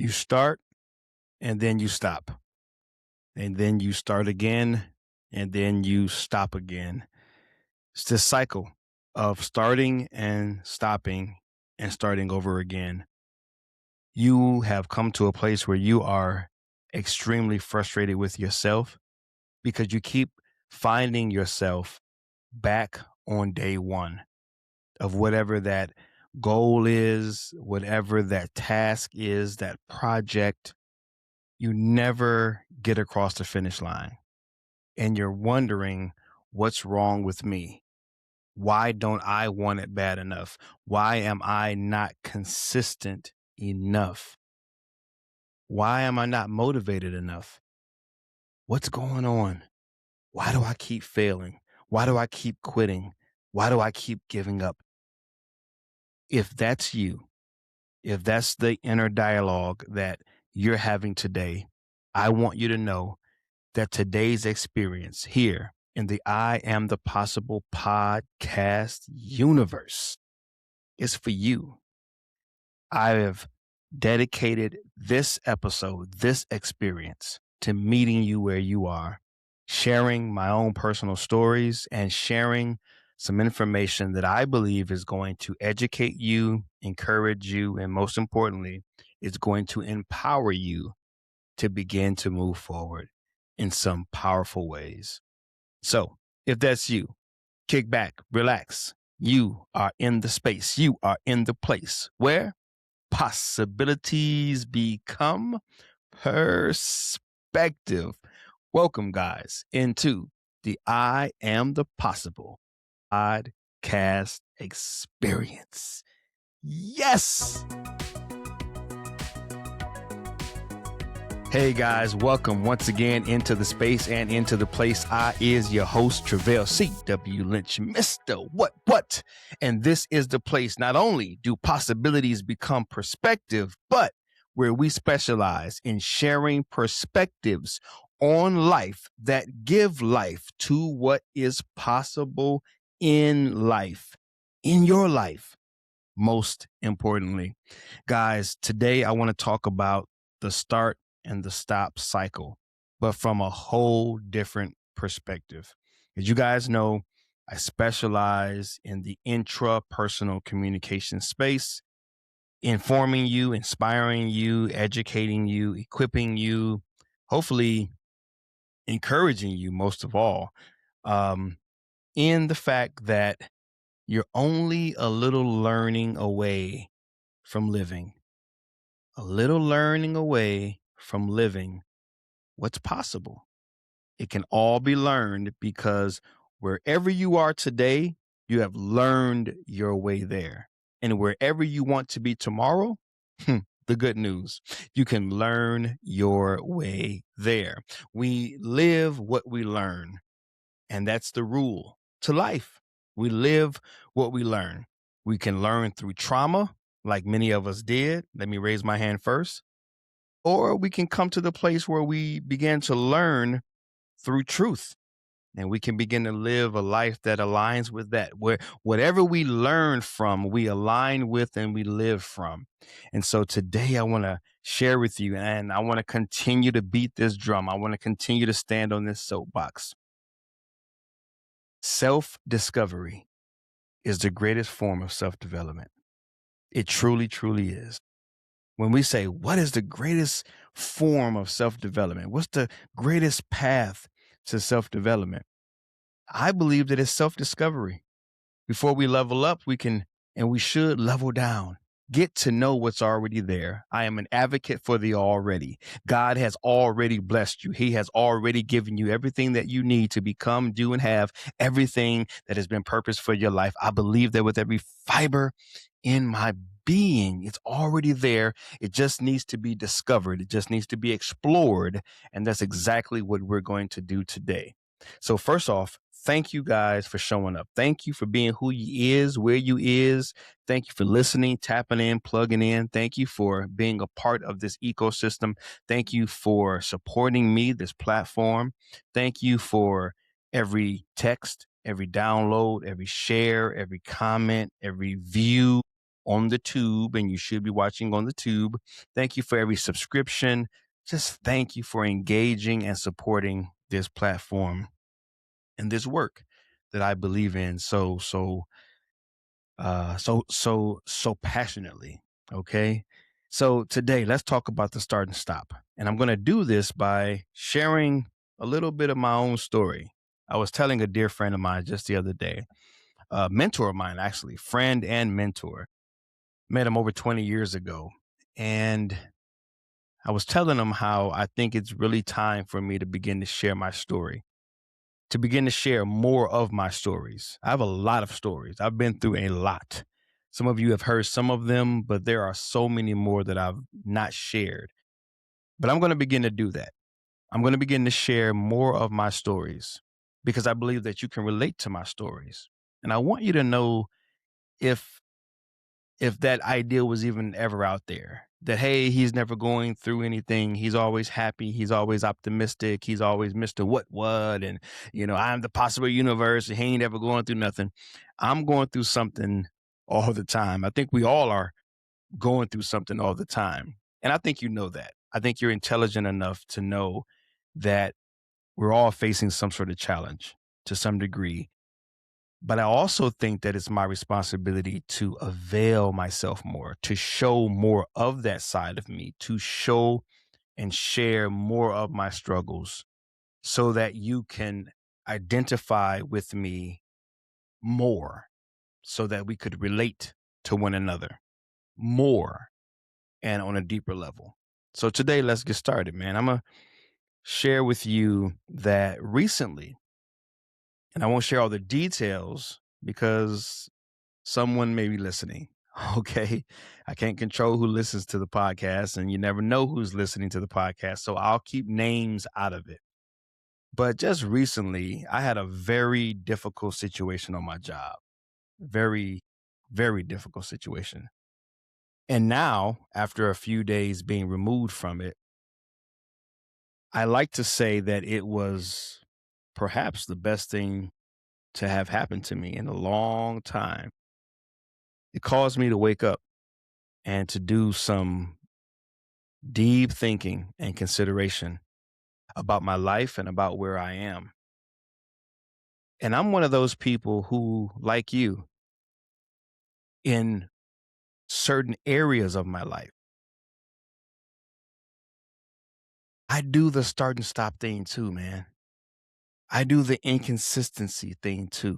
You start and then you stop. And then you start again and then you stop again. It's this cycle of starting and stopping and starting over again. You have come to a place where you are extremely frustrated with yourself because you keep finding yourself back on day one of whatever that goal is, whatever that task is, that project. You never get across the finish line. And you're wondering, what's wrong with me? Why don't I want it bad enough? Why am I not consistent enough? Why am I not motivated enough? What's going on? Why do I keep failing? Why do I keep quitting? Why do I keep giving up? If that's you, if that's the inner dialogue that you're having today, I want you to know that today's experience here in the I Am the Possible podcast universe is for you. I have dedicated this episode, this experience, to meeting you where you are, sharing my own personal stories, and sharing some information that I believe is going to educate you, encourage you, and most importantly, is going to empower you to begin to move forward in some powerful ways. So, if that's you, kick back, relax. You are in the space, you are in the place where possibilities become perspective. Welcome, guys, into the I Am the Possible podcast experience. Yes. Hey guys, welcome once again into the space and into the place. I is your host, Travell C.W. Lynch, Mr. What? And this is the place not only do possibilities become perspective, but where we specialize in sharing perspectives on life that give life to what is possible in life, in your life, most importantly. Guys, today I want to talk about the start and the stop cycle, but from a whole different perspective. As you guys know, I specialize in the intrapersonal communication space, informing you, inspiring you, educating you, equipping you, hopefully encouraging you most of all, um, in the fact that you're only a little learning away from living, a little learning away from living what's possible. It can all be learned because wherever you are today, you have learned your way there. And wherever you want to be tomorrow, the good news, you can learn your way there. We live what we learn, and that's the rule to life. We live what we learn. We can learn through trauma, like many of us did. Let me raise my hand first. Or we can come to the place where we begin to learn through truth. And we can begin to live a life that aligns with that, where whatever we learn from, we align with and we live from. And so today I want to share with you, and I want to continue to beat this drum. I want to continue to stand on this soapbox. Self-discovery is the greatest form of self-development. It truly, truly is. When we say, what is the greatest form of self-development? What's the greatest path to self-development? I believe that it's self-discovery. Before we level up, we can and we should level down. Get to know what's already there. I am an advocate for the already. God has already blessed you. He has already given you everything that you need to become, do, and have everything that has been purposed for your life. I believe that with every fiber in my being, it's already there. It just needs to be discovered. It just needs to be explored. And that's exactly what we're going to do today. So first off, thank you guys for showing up. Thank you for being who you is, where you is. Thank you for listening, tapping in, plugging in. Thank you for being a part of this ecosystem. Thank you for supporting me, this platform. Thank you for every text, every download, every share, every comment, every view. on the tube, and you should be watching on the tube. Thank you for every subscription. Just thank you for engaging and supporting this platform and this work that I believe in so passionately. Okay. So today let's talk about the start and stop. And I'm going to do this by sharing a little bit of my own story. I was telling a dear friend of mine just the other day, a mentor of mine, actually, friend and mentor. Met him over 20 years ago. And I was telling him how I think it's really time for me to begin to share my story, to begin to share more of my stories. I have a lot of stories. I've been through a lot. Some of you have heard some of them, but there are so many more that I've not shared. But I'm going to begin to do that. I'm going to begin to share more of my stories because I believe that you can relate to my stories. And I want you to know if that idea was even ever out there, that hey, he's never going through anything, he's always happy, he's always optimistic, he's always Mr. What, and I'm the possible universe, and he ain't ever going through nothing. I'm going through something all the time. I think we all are going through something all the time, and I think you know that. I think you're intelligent enough to know that we're all facing some sort of challenge to some degree. But I also think that it's my responsibility to avail myself more, to show more of that side of me, to show and share more of my struggles so that you can identify with me more, so that we could relate to one another more and on a deeper level. So today, let's get started, man. I'm going to share with you that recently, and I won't share all the details because someone may be listening. Okay. I can't control who listens to the podcast, and you never know who's listening to the podcast. So I'll keep names out of it. But just recently, I had a very difficult situation on my job. Very, very difficult situation. And now, after a few days being removed from it, I like to say that it was perhaps the best thing to have happened to me in a long time. It caused me to wake up and to do some deep thinking and consideration about my life and about where I am. And I'm one of those people who, like you, in certain areas of my life, I do the start and stop thing too, man. I do the inconsistency thing too.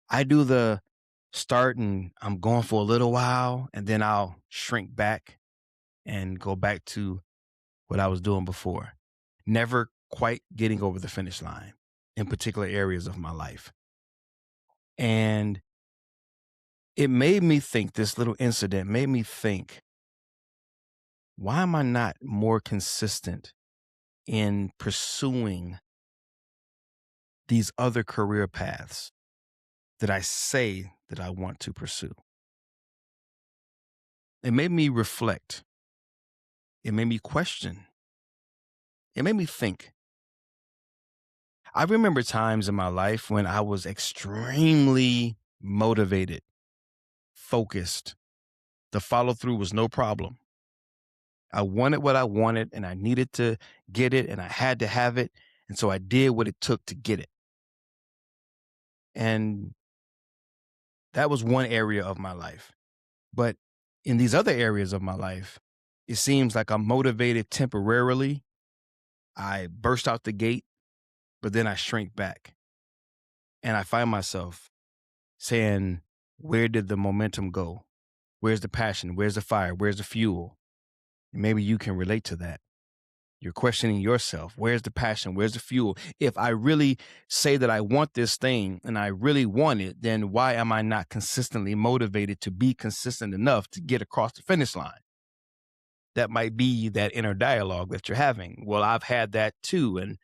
I do the start and I'm going for a little while, and then I'll shrink back and go back to what I was doing before, never quite getting over the finish line in particular areas of my life. And it made me think, this little incident made me think, why am I not more consistent in pursuing these other career paths that I say that I want to pursue? It made me reflect. It made me question. It made me think. I remember times in my life when I was extremely motivated, focused. The follow through was no problem. I wanted what I wanted, and I needed to get it, and I had to have it. And so I did what it took to get it. And that was one area of my life. But in these other areas of my life, it seems like I'm motivated temporarily. I burst out the gate, but then I shrink back. And I find myself saying, where did the momentum go? Where's the passion? Where's the fire? Where's the fuel? And maybe you can relate to that. You're questioning yourself. Where's the passion? Where's the fuel? If I really say that I want this thing and I really want it, then why am I not consistently motivated to be consistent enough to get across the finish line? That might be that inner dialogue that you're having. Well, I've had that too. And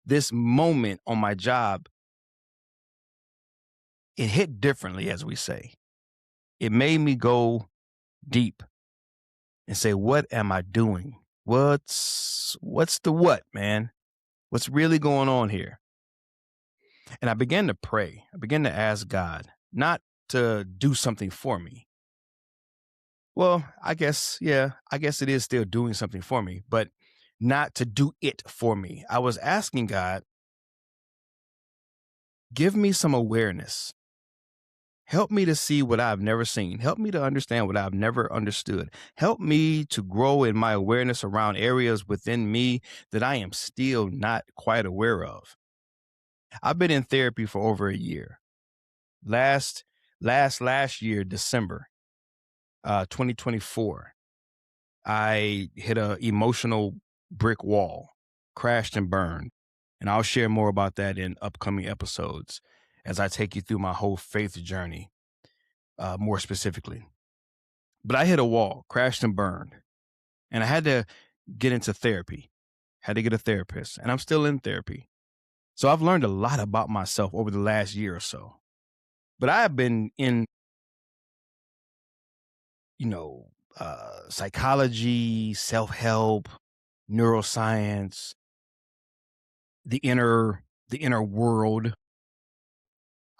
this moment on my job, it hit differently, as we say. It made me go deep and say, what am I doing? What's the what, man? What's really going on here? And I began to pray. I began to ask God not to do something for me, Well, I guess it is still doing something for me, but not to do it for me. I was asking God, give me some awareness. Help me to see what I've never seen. Help me to understand what I've never understood. Help me to grow in my awareness around areas within me that I am still not quite aware of. I've been in therapy for over a year. Last last year, December, 2024, I hit a emotional brick wall, crashed and burned. And I'll share more about that in upcoming episodes as I take you through my whole faith journey, more specifically. But I hit a wall, crashed and burned, and I had to get into therapy, had to get a therapist, and I'm still in therapy. So I've learned a lot about myself over the last year or so. But I have been in, you know, psychology, self help, neuroscience, the inner world.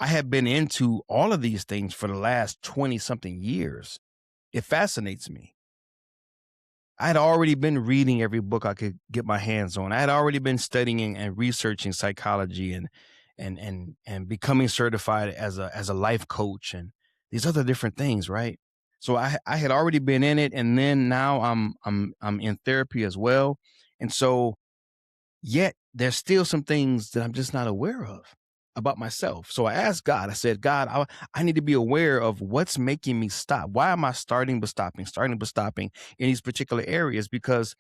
I have been into all of these things for the last 20 something years. It fascinates me. I had already been reading every book I could get my hands on. I had already been studying and researching psychology and becoming certified as a life coach and these other different things, right? So I had already been in it, and then now I'm in therapy as well. And so yet there's still some things that I'm just not aware of about myself. So I asked God, I said, God, I need to be aware of what's making me stop. Why am I starting but stopping in these particular areas? Because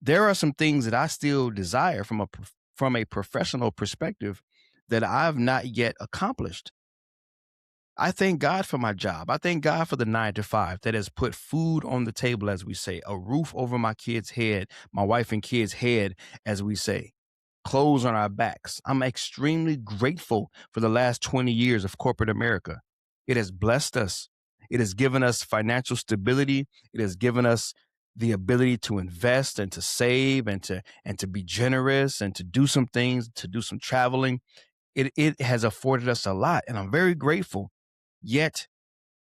there are some things that I still desire from a professional perspective that I've not yet accomplished. I thank God for my job. I thank God for the 9 to 5 that has put food on the table, as we say, a roof over my kids' head, my wife and kids' head, as we say, clothes on our backs. I'm extremely grateful for the last 20 years of corporate America. It has blessed us. It has given us financial stability. It has given us the ability to invest and to save and to be generous and to do some things, to do some traveling. It has afforded us a lot, and I'm very grateful. Yet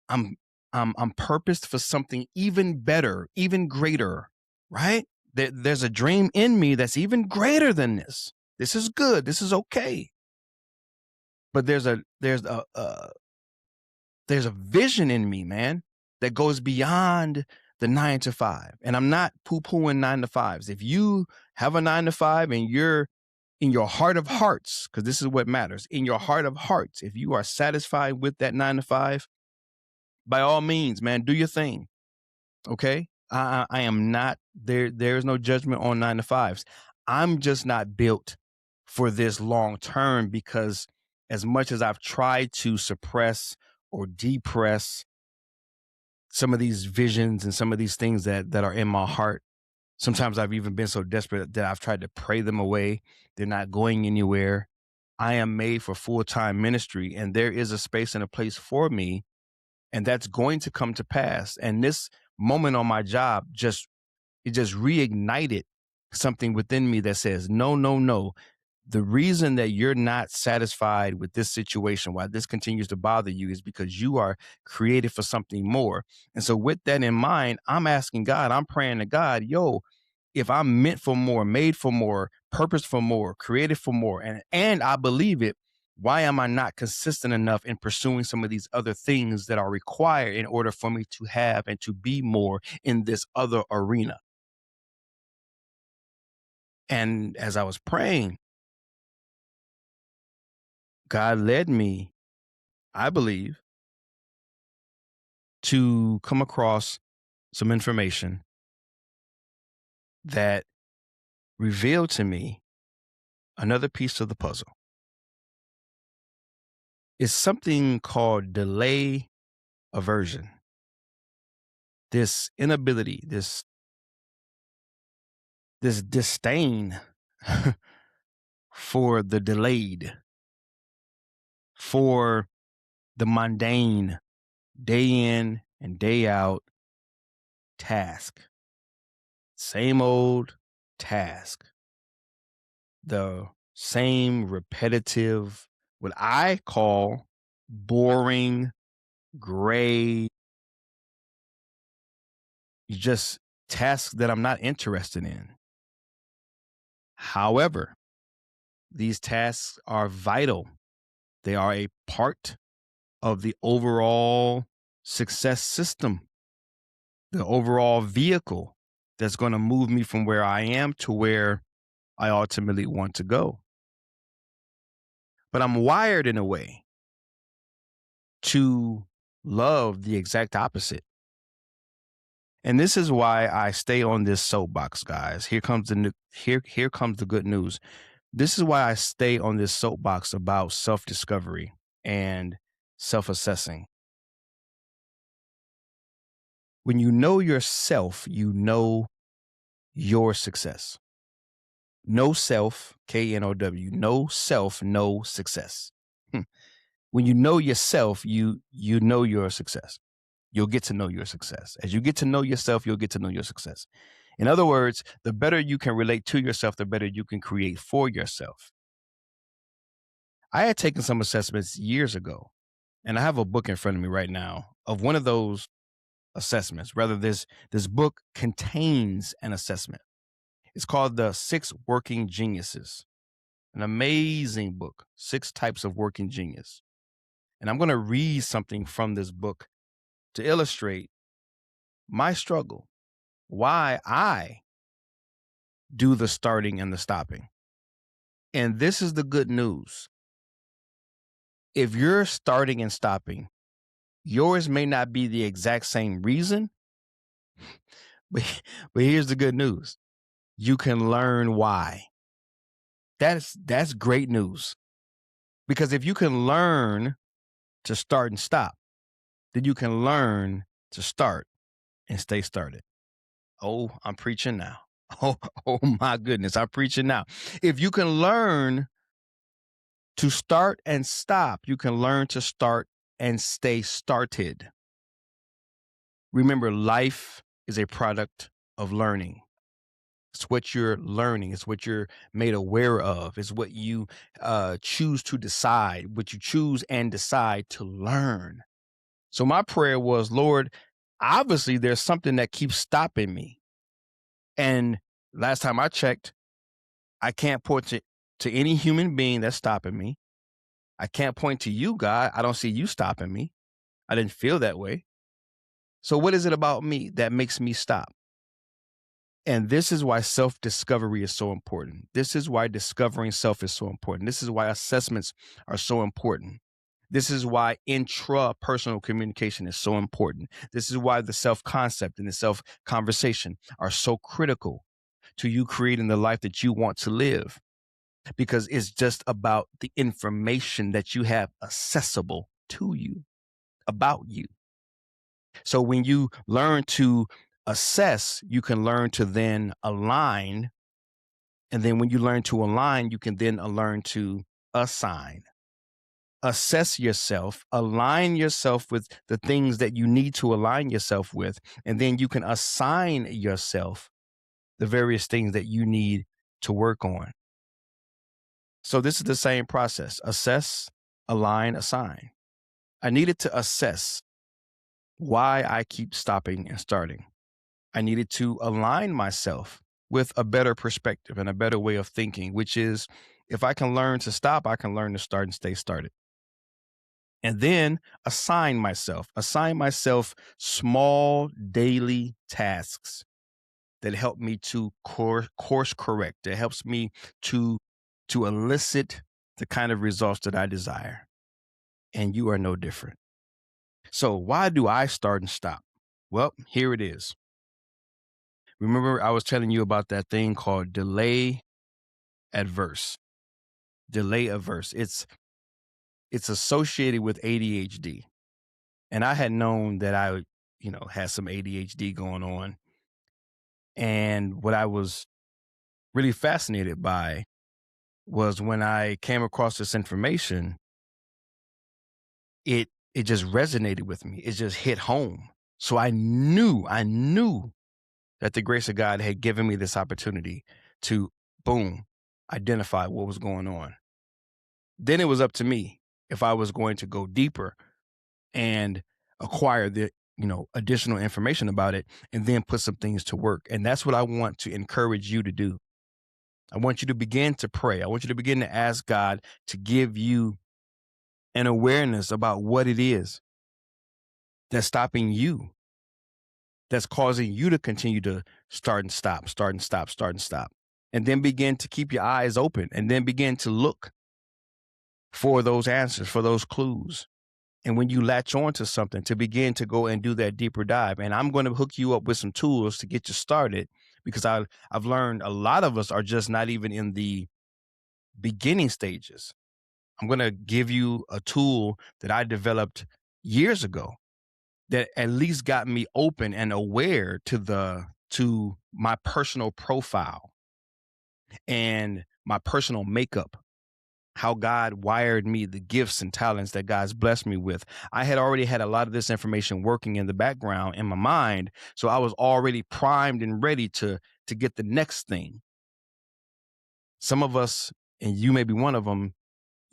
I'm I'm purposed for something even better, even greater, right? There's a dream in me that's even greater than this. This is good. This is okay. But there's a vision in me, man, that goes beyond the 9 to 5. And I'm not poo-pooing 9 to 5s. If you have a 9 to 5 and you're in your heart of hearts, because this is what matters, in your heart of hearts, if you are satisfied with that 9 to 5, by all means, man, do your thing. Okay. I am not there. There's no judgment on 9 to 5s. I'm just not built for this long term because as much as I've tried to suppress or depress some of these visions and some of these things that are in my heart, sometimes I've even been so desperate that I've tried to pray them away. They're not going anywhere. I am made for full-time ministry, and there is a space and a place for me, and that's going to come to pass. And this moment on my job just reignited something within me that says, no, no, no. The reason that you're not satisfied with this situation, why this continues to bother you, is because you are created for something more. And so, with that in mind, I'm asking God, I'm praying to God, yo, if I'm meant for more, made for more, purpose for more, created for more, and I believe it, why am I not consistent enough in pursuing some of these other things that are required in order for me to have and to be more in this other arena? And as I was praying, God led me, I believe, to come across some information that revealed to me another piece of the puzzle. It's something called delay aversion. This inability, this disdain for the delayed, for the mundane, day in and day out task. Same old task. The same repetitive, what I call boring, gray, just tasks that I'm not interested in. However, these tasks are vital. They are a part of the overall success system, the overall vehicle that's going to move me from where I am to where I ultimately want to go. But I'm wired in a way to love the exact opposite. And this is why I stay on this soapbox, guys. Here comes the good news. This is why I stay on this soapbox about self-discovery and self-assessing. When you know yourself, you know your success. No self, K-N-O-W, no self, no success. When you know yourself, you know your success. You'll get to know your success. As you get to know yourself, you'll get to know your success. In other words, the better you can relate to yourself, the better you can create for yourself. I had taken some assessments years ago, and I have a book in front of me right now of one of those assessments. Rather, this book contains an assessment. It's called The 6 Working Geniuses, an amazing book, 6 types of working genius. And I'm going to read something from this book to illustrate my struggle, why I do the starting and the stopping. And this is the good news. If you're starting and stopping, yours may not be the exact same reason, but here's the good news. You can learn why. That's great news. Because if you can learn to start and stop, then you can learn to start and stay started. Oh, I'm preaching now. Oh my goodness, I'm preaching now. If you can learn to start and stop, you can learn to start and stay started. Remember, life is a product of learning. It's what you're learning. It's what you're made aware of. It's what you choose to decide, what you choose and decide to learn. So my prayer was, Lord, obviously there's something that keeps stopping me. And last time I checked, I can't point to any human being that's stopping me. I can't point to you, God. I don't see you stopping me. I didn't feel that way. So what is it about me that makes me stop? And this is why self-discovery is so important. This is why discovering self is so important. This is why assessments are so important. This is why intrapersonal communication is so important. This is why the self-concept and the self-conversation are so critical to you creating the life that you want to live, because it's just about the information that you have accessible to you about you. So when you learn to assess, you can learn to then align. And then when you learn to align, you can then learn to assign. Assess yourself, align yourself with the things that you need to align yourself with, and then you can assign yourself the various things that you need to work on. So this is the same process: assess, align, assign. I needed to assess why I keep stopping and starting. I needed to align myself with a better perspective and a better way of thinking, which is, if I can learn to stop, I can learn to start and stay started. And then assign myself small daily tasks that help me to course correct, that helps me to elicit the kind of results that I desire. And you are no different. So why do I start and stop? Well, here it is. Remember, I was telling you about that thing called delay adverse. Delay averse. It's associated with ADHD. And I had known that I, had some ADHD going on. And what I was really fascinated by was when I came across this information, it just resonated with me. It just hit home. So I knew that the grace of God had given me this opportunity to, boom, identify what was going on. Then it was up to me if I was going to go deeper and acquire the additional information about it and then put some things to work. And that's what I want to encourage you to do. I want you to begin to pray. I want you to begin to ask God to give you an awareness about what it is that's stopping you, that's causing you to continue to start and stop, start and stop, start and stop. And then begin to keep your eyes open and then begin to look for those answers, for those clues. And when you latch on to something, to begin to go and do that deeper dive. And I'm going to hook you up with some tools to get you started, because I've learned a lot of us are just not even in the beginning stages. I'm going to give you a tool that I developed years ago that at least got me open and aware to my personal profile and my personal makeup, how God wired me, the gifts and talents that God's blessed me with. I had already had a lot of this information working in the background in my mind, so I was already primed and ready to get the next thing. Some of us, and you may be one of them,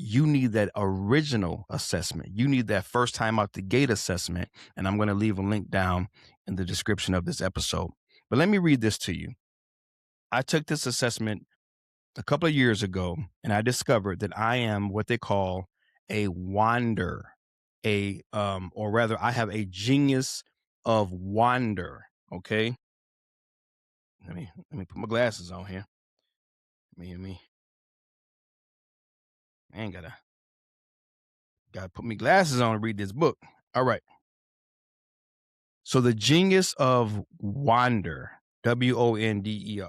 you need that original assessment. You need that first time out the gate assessment. And I'm going to leave a link down in the description of this episode. But let me read this to you. I took this assessment a couple of years ago, and I discovered that I am what they call a wander, or rather, I have a genius of wonder. Okay. Let me put my glasses on here. I ain't gotta put my glasses on and read this book. All right. So the genius of wonder, WONDER,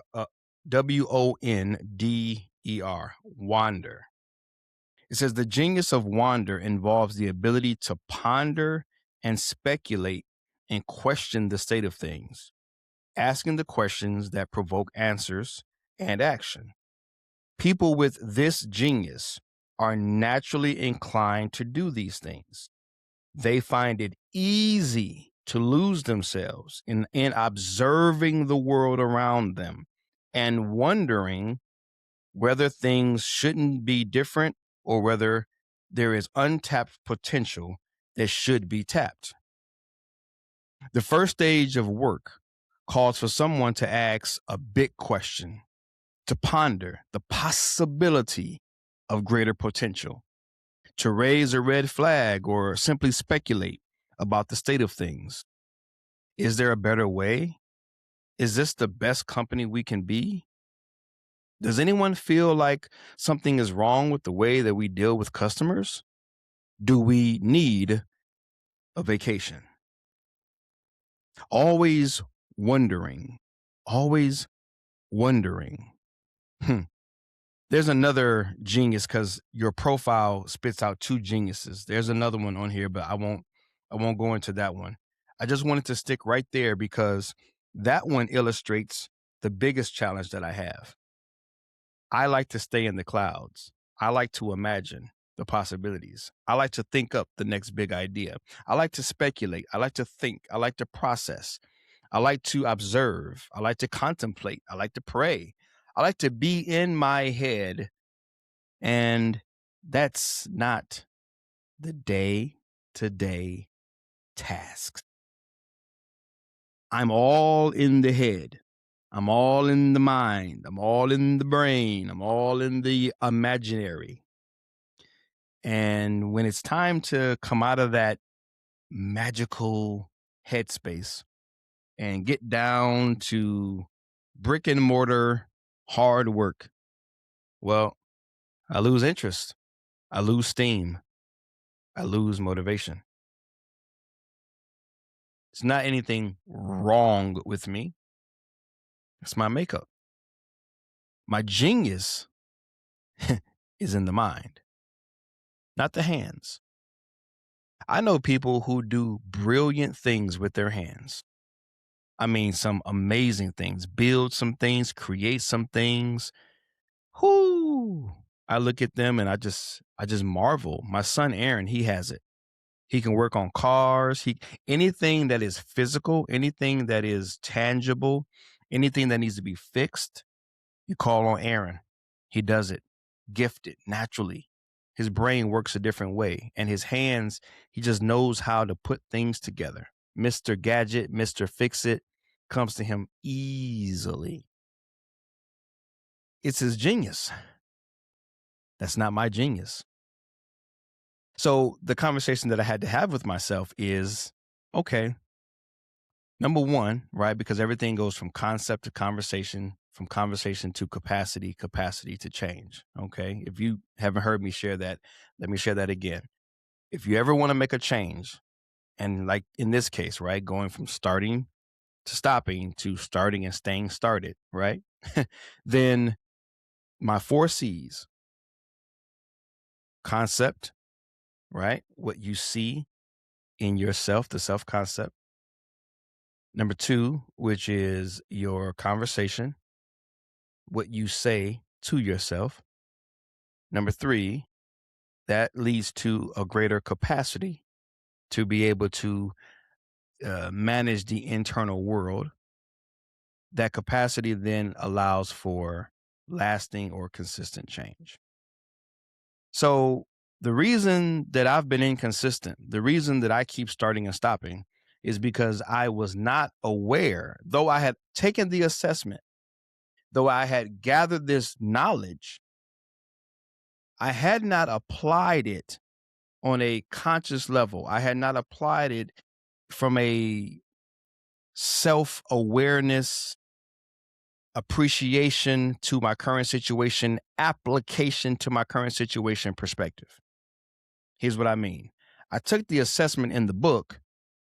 wander. It says the genius of wonder involves the ability to ponder and speculate and question the state of things, asking the questions that provoke answers and action. People with this genius are naturally inclined to do these things. They find it easy to lose themselves in observing the world around them and wondering whether things shouldn't be different or whether there is untapped potential that should be tapped. The first stage of work calls for someone to ask a big question, to ponder the possibility of greater potential, to raise a red flag or simply speculate about the state of things. Is there a better way? Is this the best company we can be? Does anyone feel like something is wrong with the way that we deal with customers? Do we need a vacation? Always wondering, always wondering. There's another genius, because your profile spits out two geniuses. There's another one on here, but I won't go into that one. I just wanted to stick right there because that one illustrates the biggest challenge that I have. I like to stay in the clouds. I like to imagine the possibilities. I like to think up the next big idea. I like to speculate. I like to think. I like to process. I like to observe. I like to contemplate. I like to pray. I like to be in my head. And that's not the day-to-day tasks. I'm all in the head. I'm all in the mind. I'm all in the brain. I'm all in the imaginary. And when it's time to come out of that magical headspace and get down to brick and mortar hard work, well, I lose interest. I lose steam. I lose motivation. It's not anything wrong with me. It's my makeup. My genius is in the mind, not the hands. I know people who do brilliant things with their hands. I mean, some amazing things, build some things, create some things. Whoo! I look at them and I just marvel. My son, Aaron, he has it. He can work on cars. Anything that is physical, anything that is tangible, anything that needs to be fixed, you call on Aaron. He does it, gifted naturally. His brain works a different way, and his hands, he just knows how to put things together. Mr. Gadget, Mr. Fix It comes to him easily. It's his genius. That's not my genius. So the conversation that I had to have with myself is, okay, number one, right? Because everything goes from concept to conversation, from conversation to capacity, capacity to change. Okay. If you haven't heard me share that, let me share that again. If you ever want to make a change, and like in this case, right, going from starting to stopping to starting and staying started, right? Then my 4 C's: concept, right? What you see in yourself, the self concept. Number 2, which is your conversation, what you say to yourself. Number 3, that leads to a greater capacity to be able to manage the internal world. That capacity then allows for lasting or consistent change. So the reason that I've been inconsistent, the reason that I keep starting and stopping is because I was not aware, though I had taken the assessment, though I had gathered this knowledge, I had not applied it on a conscious level. I had not applied it from a self-awareness, appreciation to my current situation, application to my current situation perspective. Here's what I mean. I took the assessment in the book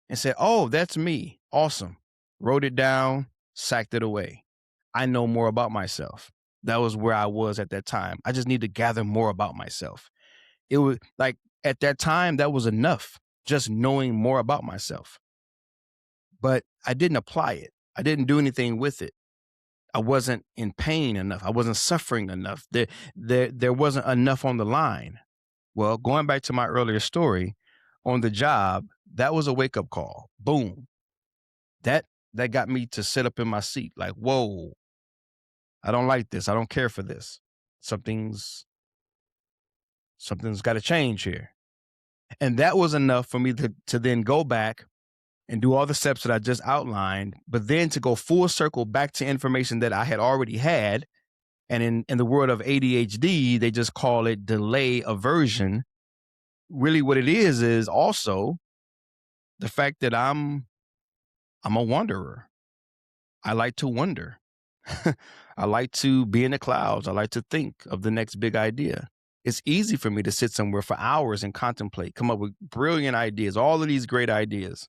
and said, oh, that's me. Awesome. Wrote it down, sacked it away. I know more about myself. That was where I was at that time. I just need to gather more about myself. It was like at that time, that was enough, just knowing more about myself. But I didn't apply it. I didn't do anything with it. I wasn't in pain enough. I wasn't suffering enough. There wasn't enough on the line. Well, going back to my earlier story, on the job, that was a wake-up call. Boom. That got me to sit up in my seat like, whoa, I don't like this. I don't care for this. Something's got to change here. And that was enough for me to then go back and do all the steps that I just outlined, but then to go full circle back to information that I had already had. And in the world of ADHD, they just call it delay aversion. Really what it is also the fact that I'm a wanderer. I like to wonder. I like to be in the clouds. I like to think of the next big idea. It's easy for me to sit somewhere for hours and contemplate, come up with brilliant ideas, all of these great ideas.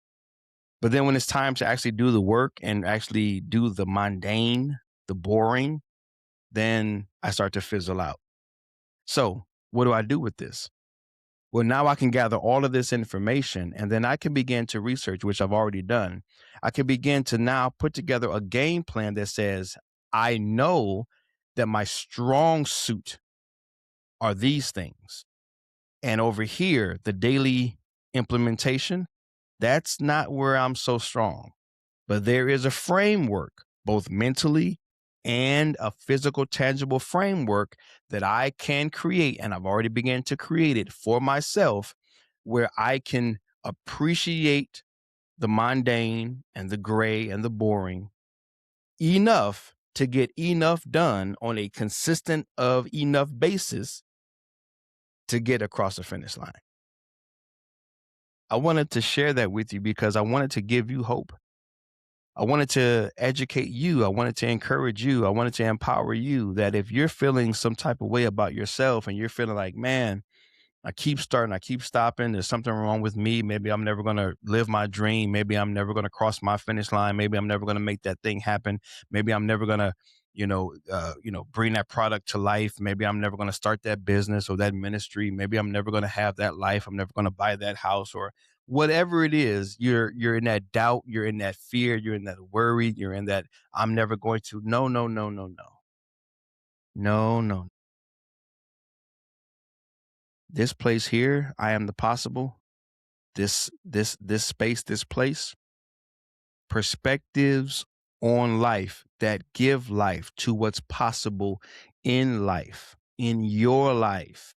But then when it's time to actually do the work and actually do the mundane, the boring, then I start to fizzle out. So what do I do with this? Well, now I can gather all of this information and then I can begin to research, which I've already done. I can begin to now put together a game plan that says, I know that my strong suit are these things. And over here, the daily implementation, that's not where I'm so strong. But there is a framework, both mentally and a physical, tangible framework that I can create. And I've already begun to create it for myself, where I can appreciate the mundane and the gray and the boring enough to get enough done on a consistent of enough basis to get across the finish line. I wanted to share that with you because I wanted to give you hope. I wanted to educate you. I wanted to encourage you. I wanted to empower you that if you're feeling some type of way about yourself and you're feeling like, man, I keep starting, I keep stopping, there's something wrong with me. Maybe I'm never going to live my dream. Maybe I'm never going to cross my finish line. Maybe I'm never going to make that thing happen. Maybe I'm never going to, bring that product to life. Maybe I'm never going to start that business or that ministry. Maybe I'm never going to have that life. I'm never going to buy that house or whatever it is. You're in that doubt. You're in that fear. You're in that worry. You're in that I'm never going to. No, no, no, no, no. No, no. This place here, I am the possible. This space, this place, perspectives on life that give life to what's possible in life, in your life,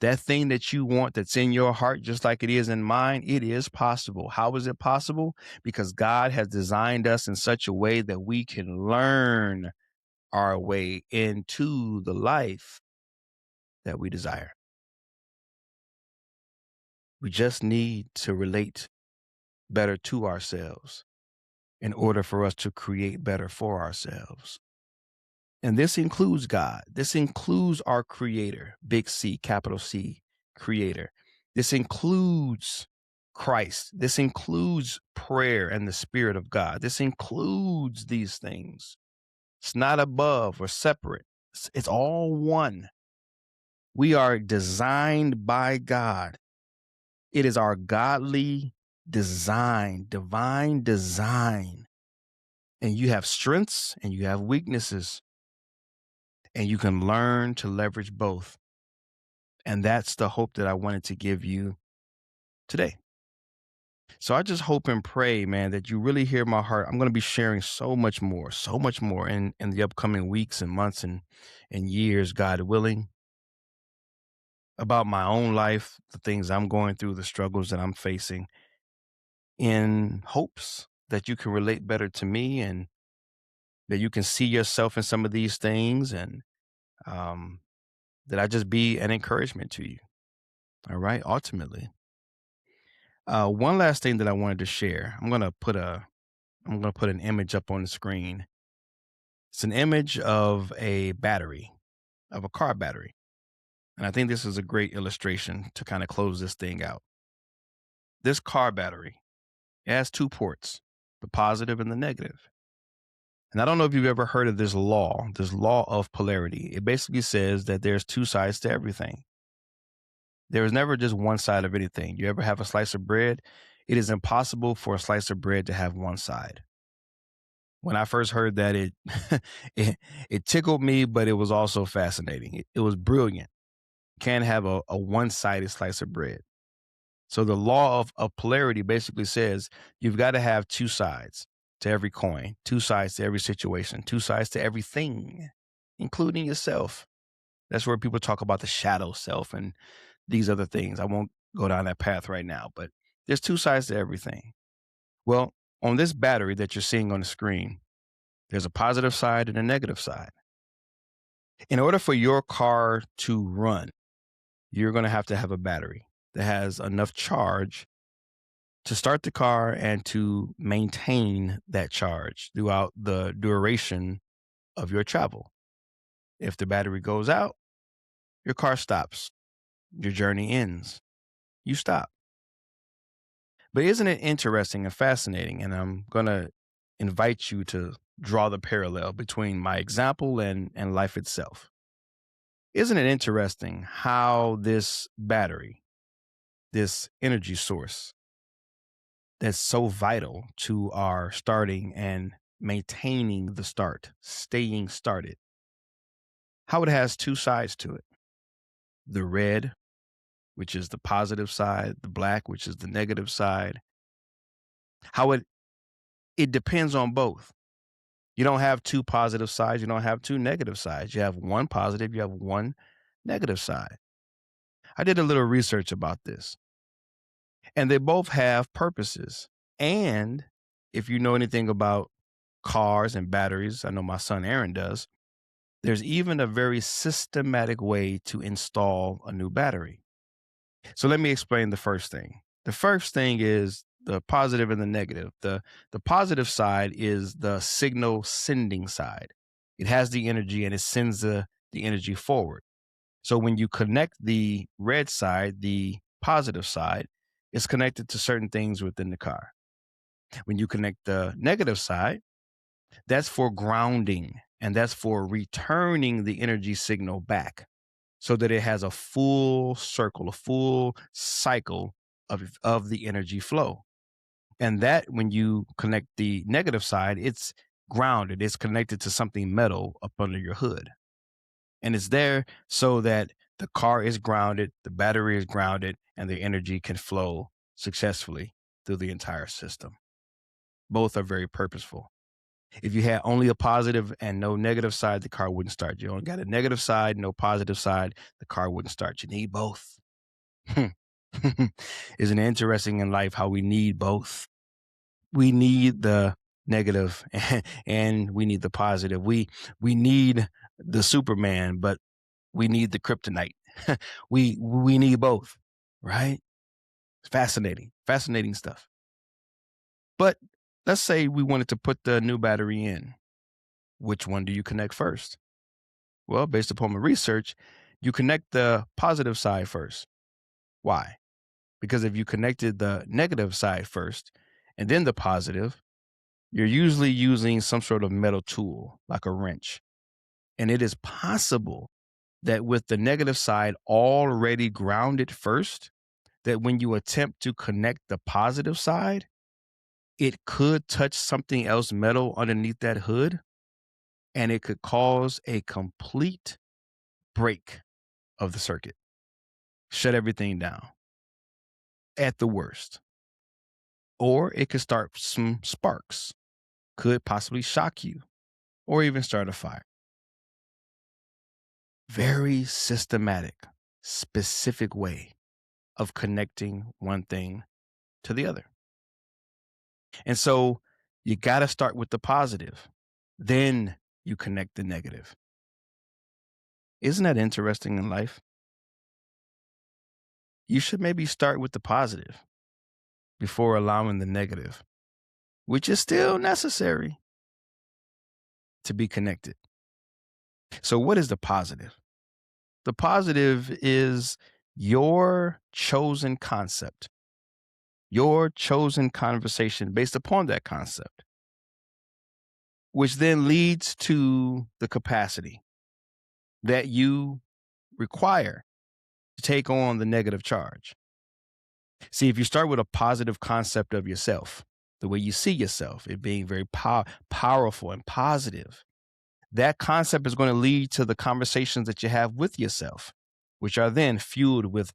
That thing that you want that's in your heart, just like it is in mine, it is possible. How is it possible? Because God has designed us in such a way that we can learn our way into the life that we desire. We just need to relate better to ourselves in order for us to create better for ourselves. And this includes God. This includes our creator, big C, capital C, creator. This includes Christ. This includes prayer and the Spirit of God. This includes these things. It's not above or separate. It's all one. We are designed by God. It is our godly design, divine design. And you have strengths and you have weaknesses, and you can learn to leverage both. And that's the hope that I wanted to give you today. So I just hope and pray, man, that you really hear my heart. I'm going to be sharing so much more in the upcoming weeks and months and years, God willing, about my own life, the things I'm going through, the struggles that I'm facing, in hopes that you can relate better to me and that you can see yourself in some of these things, and um, that I just be an encouragement to you. All right. Ultimately, one last thing that I wanted to share. I'm gonna put an image up on the screen. It's an image of a battery, of a car battery, and I think this is a great illustration to kind of close this thing out. This car battery, it has two ports, the positive and the negative. And I don't know if you've ever heard of this law of polarity. It basically says that there's two sides to everything. There is never just one side of anything. You ever have a slice of bread? It is impossible for a slice of bread to have one side. When I first heard that, it, it tickled me, but it was also fascinating. It was brilliant. You can't have a one-sided slice of bread. So the law of polarity basically says you've got to have two sides to every coin, two sides to every situation, two sides to everything, including yourself. That's where people talk about the shadow self and these other things. I won't go down that path right now, but there's two sides to everything. Well, on this battery that you're seeing on the screen, there's a positive side and a negative side. In order for your car to run, you're going to have a battery that has enough charge to start the car and to maintain that charge throughout the duration of your travel. If the battery goes out, your car stops. Your journey ends. You stop. But isn't it interesting and fascinating? And I'm going to invite you to draw the parallel between my example and life itself. Isn't it interesting how this battery, this energy source that's so vital to our starting and maintaining the start, staying started, how it has two sides to it? The red, which is the positive side, the black, which is the negative side. How it depends on both. You don't have two positive sides, you don't have two negative sides. You have one positive, you have one negative side. I did a little research about this, and they both have purposes. And if you know anything about cars and batteries, I know my son Aaron does, there's even a very systematic way to install a new battery. So let me explain the first thing. The first thing is the positive and the negative. The positive side is the signal sending side. It has the energy and it sends the energy forward. So when you connect the red side, the positive side, it's connected to certain things within the car. When you connect the negative side, that's for grounding and that's for returning the energy signal back so that it has a full circle, a full cycle of the energy flow. And that when you connect the negative side, it's grounded, it's connected to something metal up under your hood. And it's there so that the car is grounded, the battery is grounded, and the energy can flow successfully through the entire system. Both are very purposeful. If you had only a positive and no negative side, the car wouldn't start. You only got a negative side, no positive side, the car wouldn't start. You need both. Isn't it interesting in life how we need both? We need the negative and we need the positive. We need the Superman, but we need the kryptonite. we need both, right? It's fascinating stuff. But let's say we wanted to put the new battery in. Which one do you connect first? Well, based upon my research, you connect the positive side first. Why? Because if you connected the negative side first and then the positive, you're usually using some sort of metal tool like a wrench. And it is possible that with the negative side already grounded first, that when you attempt to connect the positive side, it could touch something else metal underneath that hood, and it could cause a complete break of the circuit, shut everything down at the worst. Or it could start some sparks, could possibly shock you, or even start a fire. Very systematic, specific way of connecting one thing to the other. And so you got to start with the positive, then you connect the negative. Isn't that interesting in life? You should maybe start with the positive before allowing the negative, which is still necessary to be connected. So what is the positive? The positive is your chosen concept, your chosen conversation based upon that concept, which then leads to the capacity that you require to take on the negative charge. See, if you start with a positive concept of yourself, the way you see yourself, it being very powerful and positive, that concept is going to lead to the conversations that you have with yourself, which are then fueled with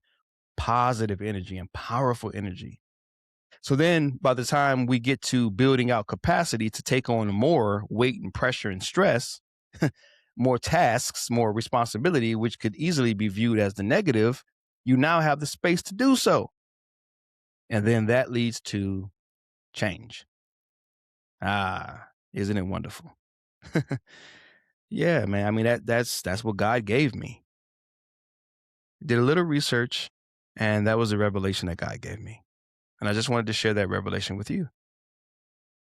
positive energy and powerful energy. So then by the time we get to building out capacity to take on more weight and pressure and stress, more tasks, more responsibility, which could easily be viewed as the negative, you now have the space to do so. And then that leads to change. Isn't it wonderful? Yeah, man. I mean, that's what God gave me. Did a little research, and that was a revelation that God gave me. And I just wanted to share that revelation with you.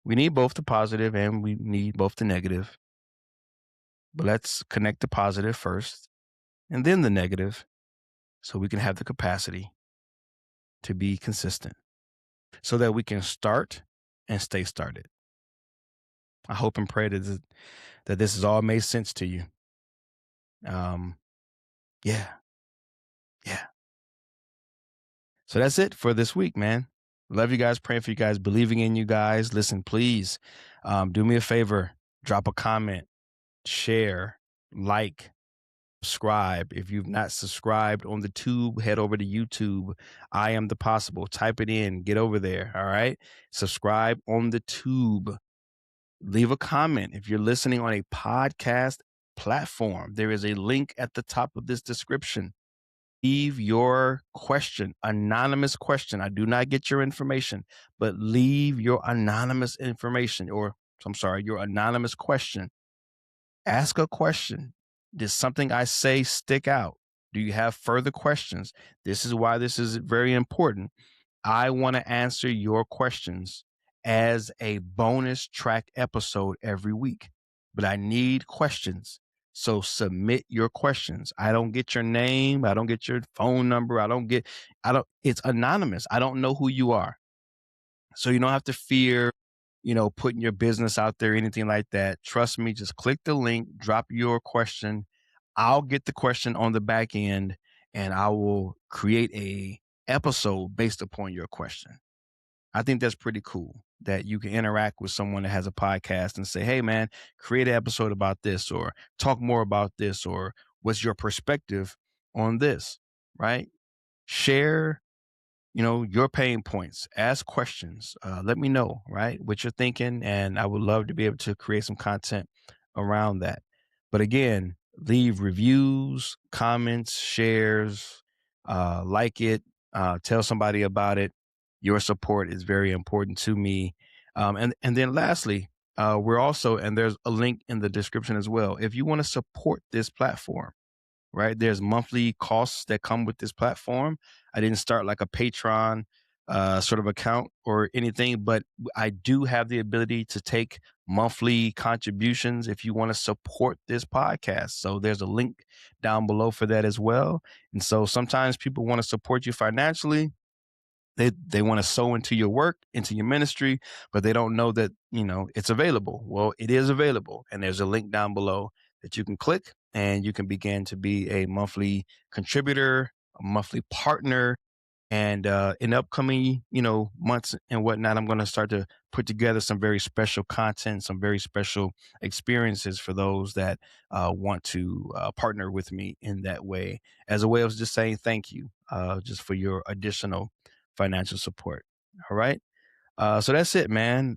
We need both the positive and we need both the negative. But let's connect the positive first and then the negative so we can have the capacity to be consistent so that we can start and stay started. I hope and pray that this has all made sense to you. Yeah. So that's it for this week, man. Love you guys, praying for you guys, believing in you guys. Listen, please do me a favor, drop a comment, share, like, subscribe. If you've not subscribed on the tube, head over to YouTube. iAMthepossible. Type it in. Get over there. All right. Subscribe on the tube. Leave a comment. If you're listening on a podcast platform, there is a link at the top of this description. Leave your question, anonymous question. I do not get your information, but leave your anonymous information your anonymous question. Ask a question. Did something I say stick out? Do you have further questions? This is why this is very important. I want to answer your questions as a bonus track episode every week, but I need questions. So submit your questions. I don't get your name. I don't get your phone number. It's anonymous. I don't know who you are. So you don't have to fear, putting your business out there, anything like that. Trust me, just click the link, drop your question. I'll get the question on the back end and I will create a episode based upon your question. I think that's pretty cool that you can interact with someone that has a podcast and say, hey, man, create an episode about this or talk more about this or what's your perspective on this, right? Share, your pain points. Ask questions. Let me know, right, what you're thinking. And I would love to be able to create some content around that. But again, leave reviews, comments, shares, like it, tell somebody about it. Your support is very important to me. And then lastly, we're also, and there's a link in the description as well. If you want to support this platform, right? There's monthly costs that come with this platform. I didn't start like a Patreon sort of account or anything, but I do have the ability to take monthly contributions if you want to support this podcast. So there's a link down below for that as well. And so sometimes people want to support you financially. They want to sow into your work, into your ministry, but they don't know that, it's available. Well, it is available. And there's a link down below that you can click and you can begin to be a monthly contributor, a monthly partner. And in upcoming, months and whatnot, I'm going to start to put together some very special content, some very special experiences for those that want to partner with me in that way, as a way of just saying thank you, just for your additional financial support. All right. So that's it, man.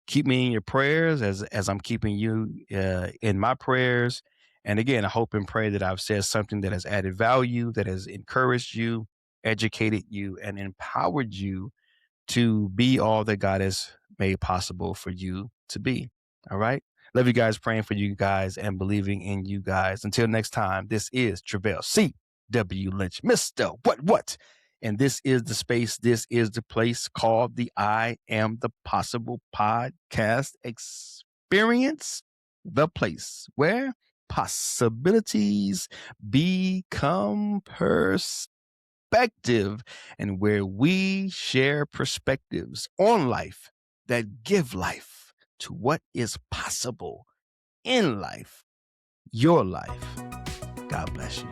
Keep me in your prayers as I'm keeping you in my prayers. And again, I hope and pray that I've said something that has added value, that has encouraged you, educated you, and empowered you to be all that God has made possible for you to be. All right. Love you guys, praying for you guys and believing in you guys. Until next time, this is Travell C.W. Lynch, Mr. What? And this is the space, this is the place called the I Am the Possible podcast experience, the place where possibilities become perspective and where we share perspectives on life that give life to what is possible in life, your life. God bless you.